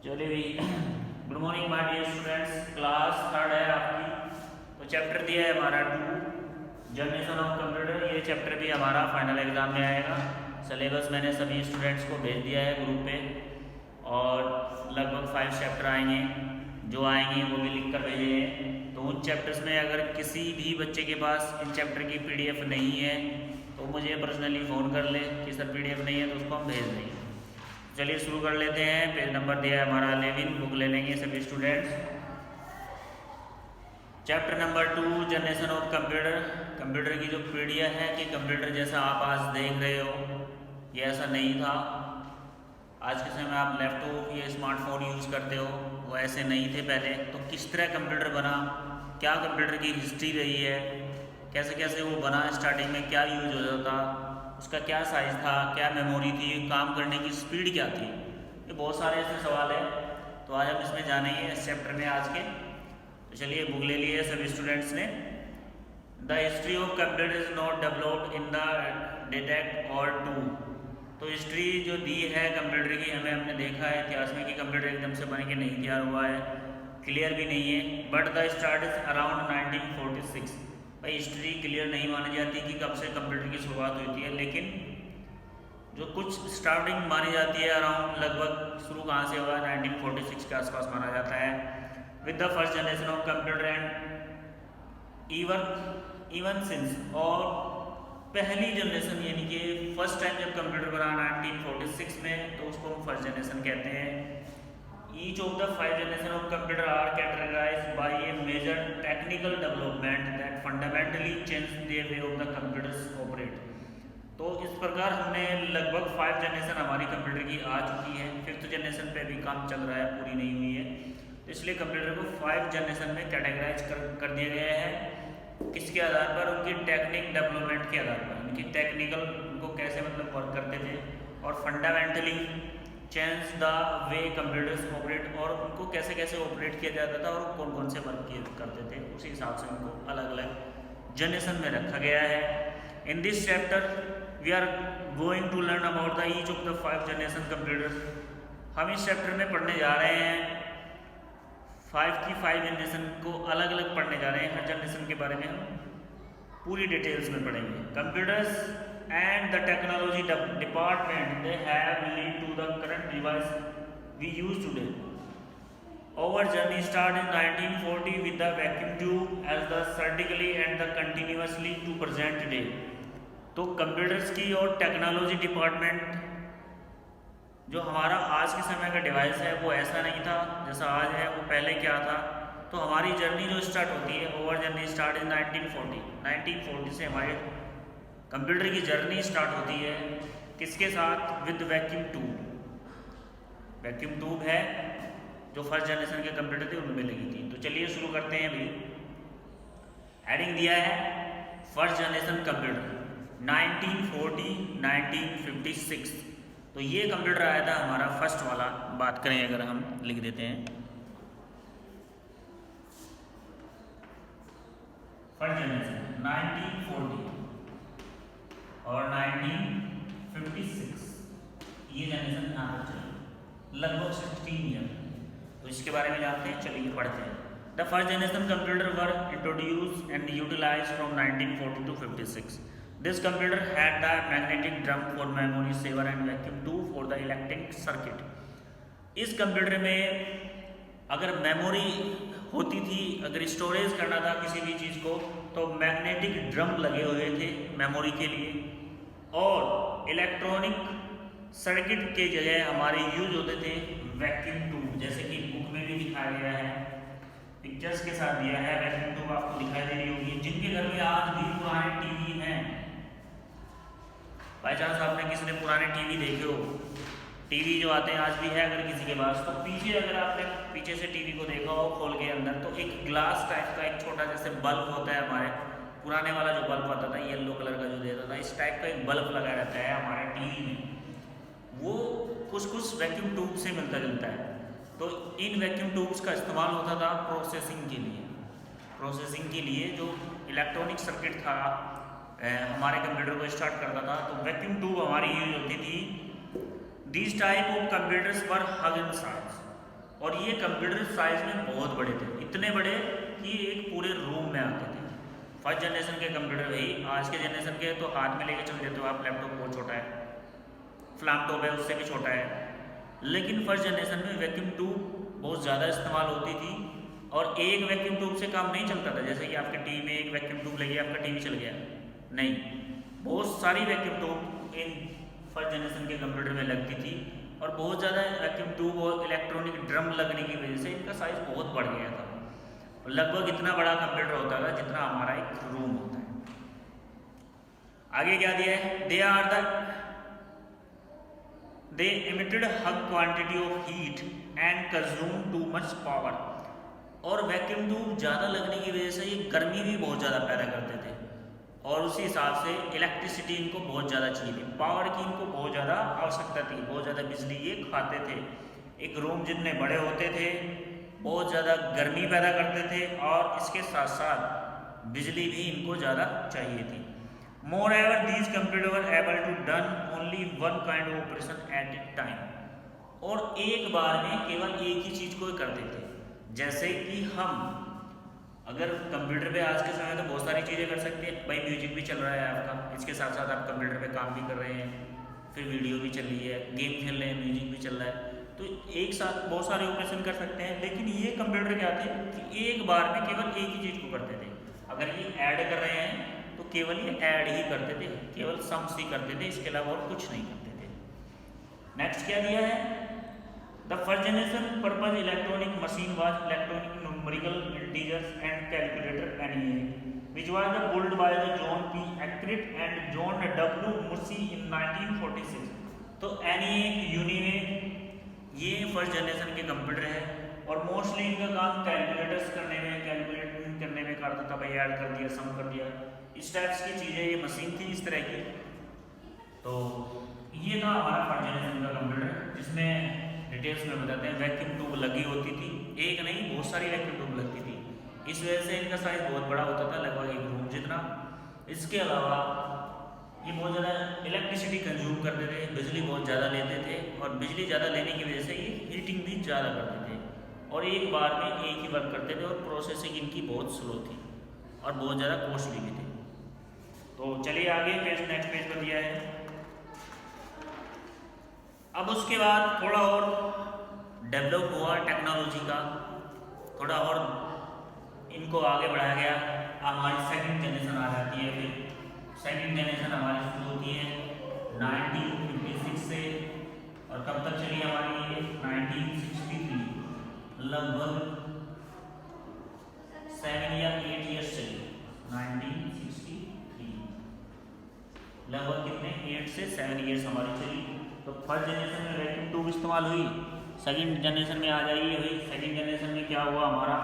चलिए भाई, good morning my dear students. Class third है आपकी। तो चैप्टर दिया है हमारा 2 जनरेशन ऑफ कंप्यूटर। ये चैप्टर भी हमारा फाइनल एग्जाम में आएगा। सिलेबस मैंने सभी स्टूडेंट्स को भेज दिया है ग्रुप पे, और लगभग 5 चैप्टर आएंगे। जो आएंगे वो भी लिख कर भेजे हैं। तो उन चैप्टर्स में अगर किसी भी बच्चे के पास इन चैप्टर की PDF नहीं है तो मुझे पर्सनली फ़ोन कर ले कि सर PDF नहीं है, तो उसको हम भेज देंगे। चलिए शुरू कर लेते हैं। पेज नंबर दिया है हमारा 11, बुक ले लेंगे सभी students. Chapter number 2 generation of computer. Computer की जो पीढ़ियाँ है कि कंप्यूटर जैसा आप आज देख रहे हो ये ऐसा नहीं था। आज के समय में आप लैपटॉप या स्मार्टफोन यूज़ करते हो, वो ऐसे नहीं थे पहले। तो किस तरह कंप्यूटर बना, क्या कंप्यूटर की हिस्ट्री रही है, कैसे कैसे वो बना, स्टार्टिंग में क्या यूज होता था, उसका क्या साइज़ था, क्या मेमोरी थी, काम करने की स्पीड क्या थी। ये बहुत सारे ऐसे सवाल हैं, तो आज हम इसमें जानेंगे इस चैप्टर में आज के। तो चलिए बुक ले लिए सभी स्टूडेंट्स ने। The history of computer is not developed in the detect और टू। तो हिस्ट्री जो दी है कंप्यूटर की, हमें हमने देखा है इतिहास में कि कंप्यूटर एकदम से बन के नहीं तैयार हुआ है, क्लियर भी नहीं है। But the start is around 1946। भाई हिस्ट्री क्लियर नहीं मानी जाती कि कब से कंप्यूटर की शुरुआत हुई थी, लेकिन जो कुछ स्टार्टिंग मानी जाती है अराउंड, लगभग शुरू कहाँ से हुआ, 1946 के आसपास माना जाता है। With the first generation of computer and even since, और पहली जनरेशन यानी कि फर्स्ट टाइम जब कंप्यूटर बना 1946 में, तो उसको हम फर्स्ट जनरेशन कहते हैं। Each of the 5 generation of computer are categorized by a major technical development that fundamentally change the way of the computers operate. तो इस प्रकार हमने लगभग 5 जनरेशन हमारी कंप्यूटर की आ चुकी है। 5th जनरेशन पे भी काम चल रहा है, पूरी नहीं हुई है। तो इसलिए कंप्यूटर को 5 जनरेशन में कैटेगराइज कर दिया गया है। किसके आधार पर? उनकी टेक्निक डेवलपमेंट के आधार पर, उनकी टेक्निकल, उनको कैसे मतलब वर्क करते थे, और fundamentally change the way computers operate, और उनको कैसे कैसे ऑपरेट किया जाता था और कौन कौन से वर्क करते थे, उसी हिसाब से उनको अलग अलग जनरेशन में रखा गया है। In this chapter we are going to learn about the each of the 5 generation computers. हम इस चैप्टर में पढ़ने जा रहे हैं 5 की 5 जनरेशन को अलग अलग पढ़ने जा रहे हैं। हर जनरेशन के बारे में हम पूरी डिटेल्स में पढ़ेंगे। Computers and the technology department they have lead to the current device we use today. Our journey start in 1940 with the vacuum tube as the certainly and the continuously to present day. तो computers की और technology department जो हमारा आज के समय का device है वो ऐसा नहीं था जैसा आज है। वो पहले क्या था? तो हमारी जर्नी जो स्टार्ट होती है, ओवर जर्नी स्टार्ट इन 1940 से हमारे कंप्यूटर की जर्नी स्टार्ट होती है। किसके साथ? With vacuum tube. Vacuum tube है जो फर्स्ट जनरेशन के कंप्यूटर थे उनमें लगी थी। तो चलिए शुरू करते हैं भाई। हेडिंग दिया है फर्स्ट जनरेशन कंप्यूटर 1940-1956। तो ये कंप्यूटर आया था हमारा फर्स्ट वाला। बात करें अगर हम लिख देते हैं फर्स्ट जनरेशन 1940 और 1956, ये जनरेशन यहाँ पर चली लगभग 16 ईयर। तो इसके बारे में जानते हैं, चलिए पढ़ते हैं। The first generation computer were introduce and utilize from 1940 to 56। This computer had the magnetic drum for memory saver and vacuum tube for the electronic circuit। इस कंप्यूटर में अगर मेमोरी होती थी, अगर स्टोरेज करना था किसी भी चीज़ को, तो मैग्नेटिक ड्रम लगे हुए थे मेमोरी के लिए, और इलेक्ट्रॉनिक सर्किट के जगह हमारे यूज होते थे वैक्यूम ट्यूब। जैसे कि बुक में भी दिखाया गया है, पिक्चर्स के साथ दिया है। वैक्यूम ट्यूब आपको दिखाई दे रही होगी। जिनके घर में आज भी पुराने टीवी हैं, बाई चांस आपने किसी ने पुराने टीवी देखे हो, टीवी जो आते हैं आज भी है अगर किसी के पास, तो पीछे अगर आपने पीछे से टीवी को देखा हो खोल के अंदर, तो एक ग्लास टाइप का एक छोटा जैसे बल्ब होता है। हमारे पुराने वाला जो बल्ब आता था येलो कलर का जो देता था, इस टाइप का एक बल्ब लगाया रहता है हमारे टीवी में। वो कुछ वैक्यूम ट्यूब से मिलता जुलता है। तो इन वैक्यूम ट्यूब्स का इस्तेमाल होता था प्रोसेसिंग के लिए। प्रोसेसिंग के लिए जो इलेक्ट्रॉनिक सर्किट था हमारे कंप्यूटर को स्टार्ट करता था, तो वैक्यूम ट्यूब हमारी यूज होती थी। These type of computers were hug in size। और ये कंप्यूटर साइज में बहुत बड़े थे, इतने बड़े कि एक पूरे रूम में आते थे। फर्स्ट जनरेशन के कंप्यूटर भाई, आज के जनरेशन के तो हाथ में लेके चल देते हो आप, लैपटॉप बहुत छोटा है, फ्लैपटॉप है उससे भी छोटा है। लेकिन फर्स्ट जनरेशन में वैक्यूम ट्यूब बहुत ज़्यादा इस्तेमाल होती थी और एक वैक्यूम ट्यूब से काम नहीं चलता था, जैसे कि आपके टीवी में एक वैक्यूम ट्यूब लगी आपका टीवी चल गया, नहीं, बहुत सारी vacuum tube in first generation के कंप्यूटर में लगती थी और बहुत ज़्यादा वैक्यूम ट्यूब और इलेक्ट्रॉनिक ड्रम लगने की वजह से इनका साइज बहुत बढ़ गया था। लगभग इतना बड़ा कंप्यूटर होता था जितना हमारा एक रूम होता है। आगे क्या दिया है, दे emitted high quantity of heat and consume too much power। और वैक्यूम ट्यूब ज़्यादा लगने की वजह से ये गर्मी भी बहुत ज़्यादा पैदा करते थे और उसी हिसाब से इलेक्ट्रिसिटी इनको बहुत ज़्यादा चाहिए, पावर की इनको बहुत ज़्यादा आवश्यकता थी, बहुत ज़्यादा बिजली ये खाते थे। एक रूम जितने बड़े होते थे बहुत ज़्यादा गर्मी पैदा करते थे और इसके साथ साथ बिजली भी इनको ज़्यादा चाहिए थी। Moreover, these computers were able to done only one kind of operation at a time। और एक बार में केवल एक ही चीज़ को करते थे। जैसे कि हम अगर कंप्यूटर पे आज के समय तो बहुत सारी चीज़ें कर सकते हैं भाई, म्यूजिक भी चल रहा है आपका, इसके साथ साथ आप कंप्यूटर पे काम भी कर रहे हैं, फिर वीडियो भी चल रही है, गेम खेल रहे हैं, म्यूजिक भी चल रहा है, तो एक साथ बहुत सारे ऑपरेशन कर सकते हैं। लेकिन ये कंप्यूटर क्या थे कि एक बार में केवल एक ही चीज़ को करते थे। अगर ये ऐड कर रहे हैं तो केवल ये ऐड ही करते थे, केवल सम्स ही करते थे, इसके अलावा और कुछ नहीं करते थे। नेक्स्ट क्या दिया है, the first generation purpose electronic machine was electronic numerical integers and calculator NEA which was built by the John P. Ackert and John W. Mursey in 1946। तो एनईए यूनिवेक ये फर्स्ट जनरेशन के computer है और mostly इनका काम calculators करने में, calculate करने में करता था भाई, ऐड कर दिया, सम कर दिया, इस टाइप्स की चीज़ें, ये मशीन थी इस तरह की। तो ये था हमारा फर्स्ट जनरेशन का कंप्यूटर जिसमें डिटेल्स में बताते हैं वैक्यूम ट्यूब लगी होती थी, एक नहीं बहुत सारी वैक्यूम ट्यूब लगती थी, इस वजह से इनका साइज बहुत बड़ा होता था, लगभग एक रूम जितना। इसके अलावा ये बहुत ज़्यादा इलेक्ट्रिसिटी कंज्यूम करते थे, बिजली बहुत ज़्यादा लेते थे और बिजली ज़्यादा लेने की वजह से ये हीटिंग भी ज़्यादा करते थे और एक बार में एक ही वर्क करते थे और प्रोसेसिंग इनकी बहुत स्लो थी और बहुत ज़्यादा कॉस्टली भी थे। तो चलिए आगे पेज, नेक्स्ट पेज पर दिया है। अब उसके बाद थोड़ा और डेवलप हुआ टेक्नोलॉजी का, थोड़ा और इनको आगे बढ़ाया गया, हमारी सेकंड जनरेशन आ जाती है। फिर सेकंड जनरेशन हमारी शुरू होती है 1956 से और कब तक चली हमारी ये 1963, लगभग 7 या 8 ईयर्स चली। 1963 लगभग कितने 8 से 7 ईयर्स हमारी चली। तो फर्स्ट जनरेशन में वैक्यूम ट्यूब इस्तेमाल हुई, सेकंड जनरेशन में आ जाइए भाई, सेकंड जनरेशन में क्या हुआ हमारा,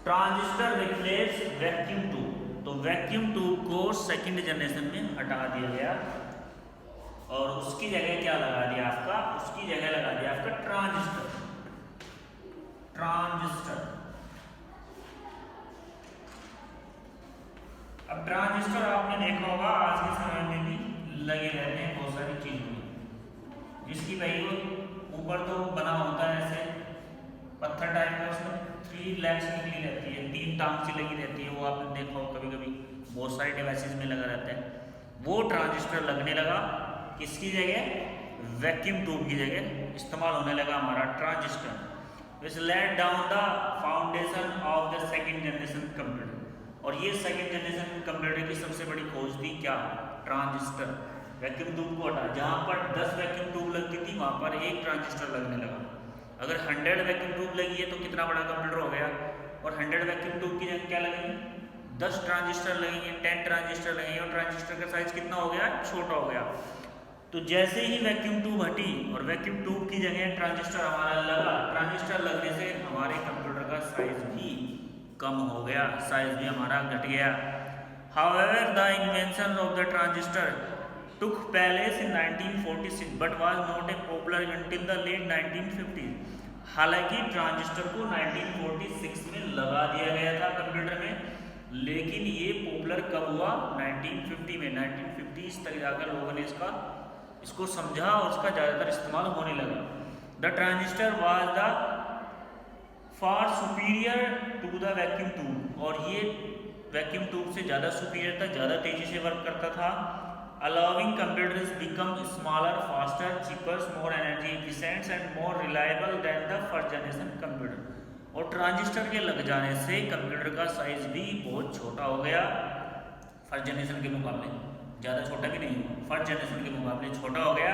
ट्रांजिस्टर रिप्लेस वैक्यूम ट्यूब। तो वैक्यूम ट्यूब को सेकंड जनरेशन में हटा दिया गया और उसकी जगह क्या लगा दिया आपका, उसकी जगह लगा दिया आपका ट्रांजिस्टर। अब ट्रांजिस्टर आपने देखा होगा आज के समय में भी लगे रहते हैं बहुत सारी चीजों में, जिसकी भाई वो ऊपर तो बना होता है ऐसे पत्थर टाइप का, उसमें 3 लेग्स निकली रहती है, 3 टांग सी लगी रहती है, वो आपने देखा हो कभी कभी बहुत सारे डिवाइसेस में लगा रहता है। वो ट्रांजिस्टर लगने लगा किसकी जगह, वैक्यूम ट्यूब की जगह इस्तेमाल होने लगा हमारा transistor, which laid down the foundation of the second generation computer। और ये सेकंड जनरेशन कंप्यूटर की सबसे बड़ी खोज थी क्या, ट्रांजिस्टर। वैक्यूम ट्यूब को हटा, जहाँ पर 10 वैक्यूम ट्यूब लगती थी वहाँ पर एक ट्रांजिस्टर लगने लगा। अगर 100 वैक्यूम ट्यूब लगी है तो कितना बड़ा कंप्यूटर हो गया, और 100 वैक्यूम ट्यूब की जगह क्या लगेगी, 10 ट्रांजिस्टर लगेंगे, 10 ट्रांजिस्टर लगेंगे और ट्रांजिस्टर का साइज कितना हो गया, छोटा हो गया। तो जैसे ही वैक्यूम ट्यूब हटी और वैक्यूम ट्यूब की जगह ट्रांजिस्टर हमारा लगा, ट्रांजिस्टर लगने से हमारे कंप्यूटर का साइज भी कम हो गया, साइज भी हमारा घट गया। However, the invention of the transistor took place in 1946 but was not a popular until the late 1950s। हालांकि ट्रांजिस्टर को 1946 में लगा दिया गया था कंप्यूटर में, लेकिन ये पॉपुलर कब हुआ, 1950 में। 1950 तक जाकर लोगों ने इसको समझा और इसका ज़्यादातर इस्तेमाल होने लगा। The transistor was the far superior to the vacuum tube, और ये वैक्यूम ट्यूब से ज़्यादा सुपीरियर था, ज़्यादा तेज़ी से वर्क करता था। Allowing computers become smaller, faster, cheaper, more energy efficient and more reliable then the first generation computer. और ट्रांजिस्टर के लग जाने से कंप्यूटर का साइज भी बहुत छोटा हो गया, फर्स्ट जनरेशन के मुकाबले, ज़्यादा छोटा भी नहीं हुआ, फर्स्ट जनरेशन के मुकाबले छोटा हो गया,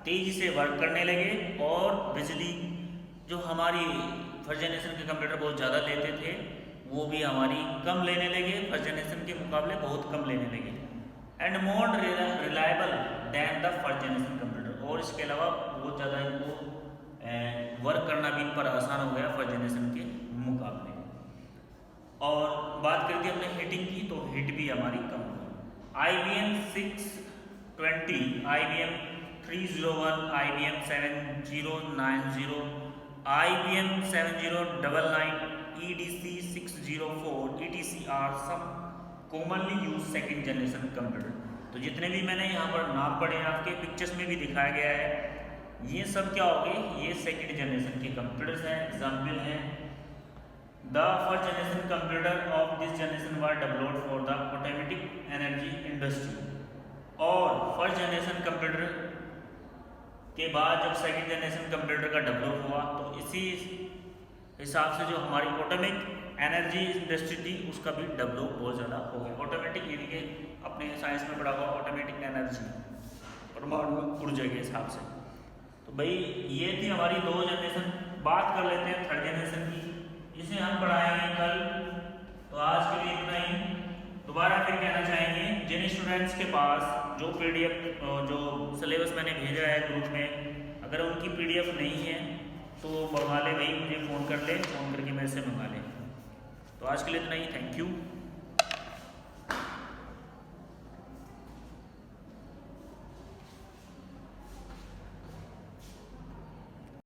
तेज़ी से वर्क करने लगे, और बिजली जो हमारी फर्स्ट जनरेशन के कंप्यूटर बहुत ज़्यादा लेते थे वो भी हमारी कम लेने लगे, फर्स्ट जनरेशन के मुकाबले बहुत कम लेने लगे। And more reliable than the first generation computer, और इसके अलावा बहुत ज़्यादा इनको वर्क करना भी इन पर आसान हो गया फर्स्ट जनरेशन के मुकाबले। और बात करते हैं अपने हीटिंग की, तो हीट भी हमारी कम हुई। IBM 620, IBM 301, IBM 7090, IBM 7099, EDC 604, etc are some commonly used second generation computer। तो जितने भी मैंने यहाँ पर नाम पढ़े हैं आपके पिक्चर्स में भी दिखाया गया है, ये सब क्या हो गए, ये सेकंड जनरेशन के कंप्यूटर्स हैं। एग्जाम्पल हैं, the first generation computer of this generation were developed for the automatic energy industry. और फर्स्ट जनरेशन कंप्यूटर के बाद जब सेकंड जनरेशन कंप्यूटर का डेवलप हुआ तो इसी हिसाब से जो हमारी ऑटोमेटिक एनर्जी इंडस्ट्री थी उसका भी डेवलप बहुत ज़्यादा हो गया। ऑटोमेटिक यानी कि अपने साइंस में पढ़ा हुआ ऑटोमेटिक एनर्जी, परमाणु ऊर्जा के हिसाब से। तो भाई ये थी हमारी दो जनरेशन। बात कर लेते हैं थर्ड जनरेशन की, जिसे हम पढ़ाएंगे कल। तो आज के लिए इतना ही। दोबारा फिर कहना चाहेंगे जिन स्टूडेंट्स के पास जो PDF जो सिलेबस मैंने भेजा है ग्रुप में, अगर उनकी PDF नहीं है तो मंगा ले भाई, मुझे फ़ोन कर ले, फ़ोन करके मेरे से मंगा ले। तो आज के लिए इतना ही। Thank you.